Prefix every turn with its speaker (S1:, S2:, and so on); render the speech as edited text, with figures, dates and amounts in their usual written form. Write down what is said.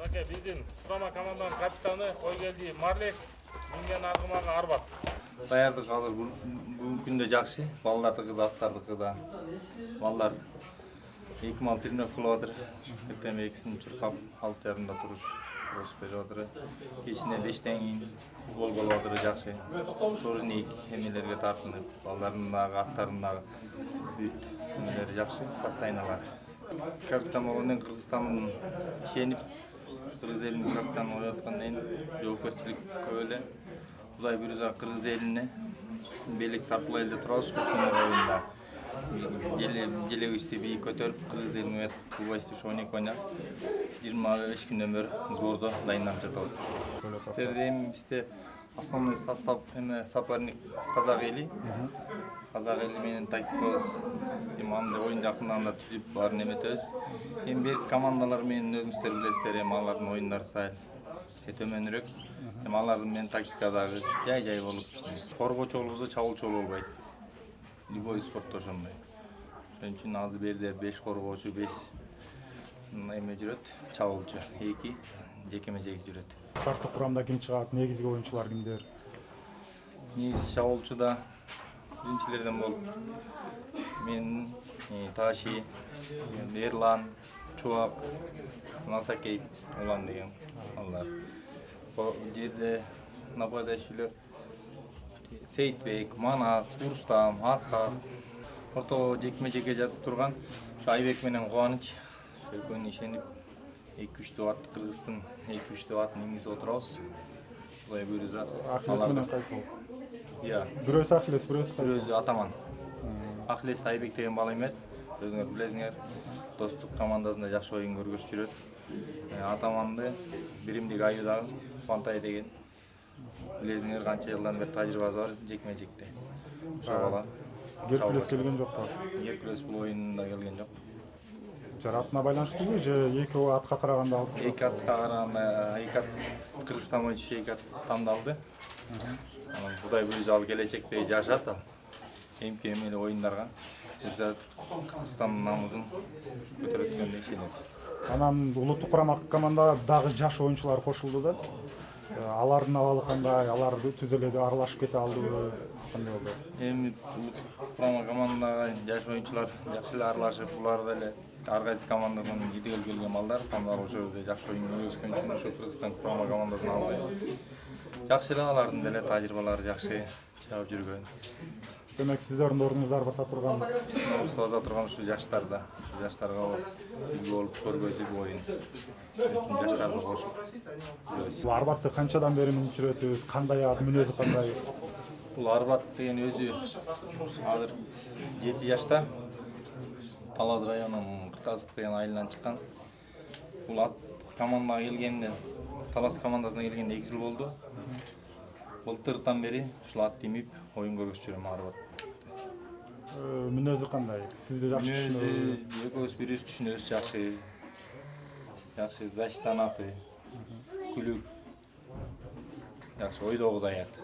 S1: Мынакей биздин Сурама команданын капитаны Ойгелди Марлес минген аргымага Арбат.
S2: Даярдык азыр бүгүнкү күндө жакшы. Балдардыкы да, аттардыкы да. Балдар 2 мал тренировка кылып атыр. Эртең экисин чуркап, 6:30да туруш берип атыр. Кечине 5тен кийин футбол болуп атыр жакшы. Турник эмелерге тартынып, балдардын дагы, аттардын дагы бүт эмелери жакшы, состояниялары. Капитан болгондон кийин Кыргызстандын ишенип, Кыргыз элинин капитаны болуп аткандан кийин жоопкерчилик көп эле. Кудай буйрса Кыргыз элине белек тартуулай эле турабыз көчкөндөр оюнда. Желегибизди бийик көтөрүп, Кыргыз элинин футболисти шоник ойнап, 25 күндөн бери сбордо дайындалып жатабыз. Бизде основной состав соперник казак эли. Казак эли менен тактикабыз анда оюн жакындаганда түзүп баарын эметебиз. Эми бир командалар менен өзүңүздөр билесиздер, эми алардын оюндары сайын төмөнүрөөк. Эми алардын менен тактика дагы жай болуп, коргоочу болбосо чабуулчу болбойт. Любой спортто ошондой. Ошон үчүн азыр берде 5 коргоочу, 5 эме жүрөт, чабуулчу, 2 жекеме-жеке жүрөт.
S3: Старттык курамда ким чыгат, негизги оюнчулар кимдер?
S2: Негизи чабуулчуда биринчилерден болуп мен, Таши, Эрлан, Чубак, Насакей, Улан деген алар. Бул жерде нападающийлер Сейитбек, Манас, Урустам, Аскар. Ортого жекме-жеке жатып турган ушу Айбек менен Кубаныч экөөнү ишенип 2-3 ат Кыргыздын 2-3 атын эңгизип отурабыз. Кудай буйрса
S3: Ахилес менен кайсы ол?
S2: Иә.
S3: Бирөөсү Ахилес, бирөөсү кайсы?
S2: Бирөөсү Атаман. Ахилес Айбек деген бала эмет. Өзүңөр билесиңер, достук командасында жакшы оюн көргөзүп жүрөт. Атаманды биримдик Аю дагы Фантай деген. Билесиңер канча жылдан бери тажрыйбасы бар жекме-жекте. Ошо бала.
S3: Геркулес келген жокпу?
S2: Геркулес бул оюнда келген жок.
S3: Жаратына байланыштуубу же эки атка караганда алсыз?
S2: Эки атка караганда, эки ат Кыргызстан боюнча эки ат тандалды. Кудай буйрса ал келечекте жашат ал. Эмки эмеле оюндарга Кыргызстандын намысын көтөрөт деп ишенем.
S3: Анан улуттук курама командага дагы жаш оюнчулар кошулду да. Алардын абалы кандай, алар түз эле аралашып кете алдыбы, кандай болду?
S2: Эми курама командага жаш оюнчулар жакшы эле аралашып, булар деле ар кайсы командадан идеал келген балдар, алар ошо жерде жакшы оюн көрсөткөн үчүн ошо Кыргызстан курама командасына алды. Жакшы эле алардын деле тажрыйбалары жакшы чыгып жүргөн.
S3: Демек сиздердин ордуңуздар баса турган.
S2: Биздин баса турган ушу жаштарда, ушу жаштарга үлгү болуп көргөзүп оюн. Жаштарды кошуп.
S3: Арбатты канчадан бери минип жүрөсүз? Кандай ат, мүнөзү кандай?
S2: Бул Арбат деген өзү азыр 7 жашта. Талас районунун Кырказык деген айылынан чыккан. Бул ат командага келгенде, Талас командасына келгенде 2 жыл болду. Былтырдан бери ушул ат демип оюн көргөзүп жүрөм Арбат.
S3: Мүнөзү кандай? Сизди жакшы түшүнөбү?
S2: Экөөбүз бири-бириз түшүнөбүз жакшы. Жакшы защитанаты, күлүп. Жакшы ойдогу даят.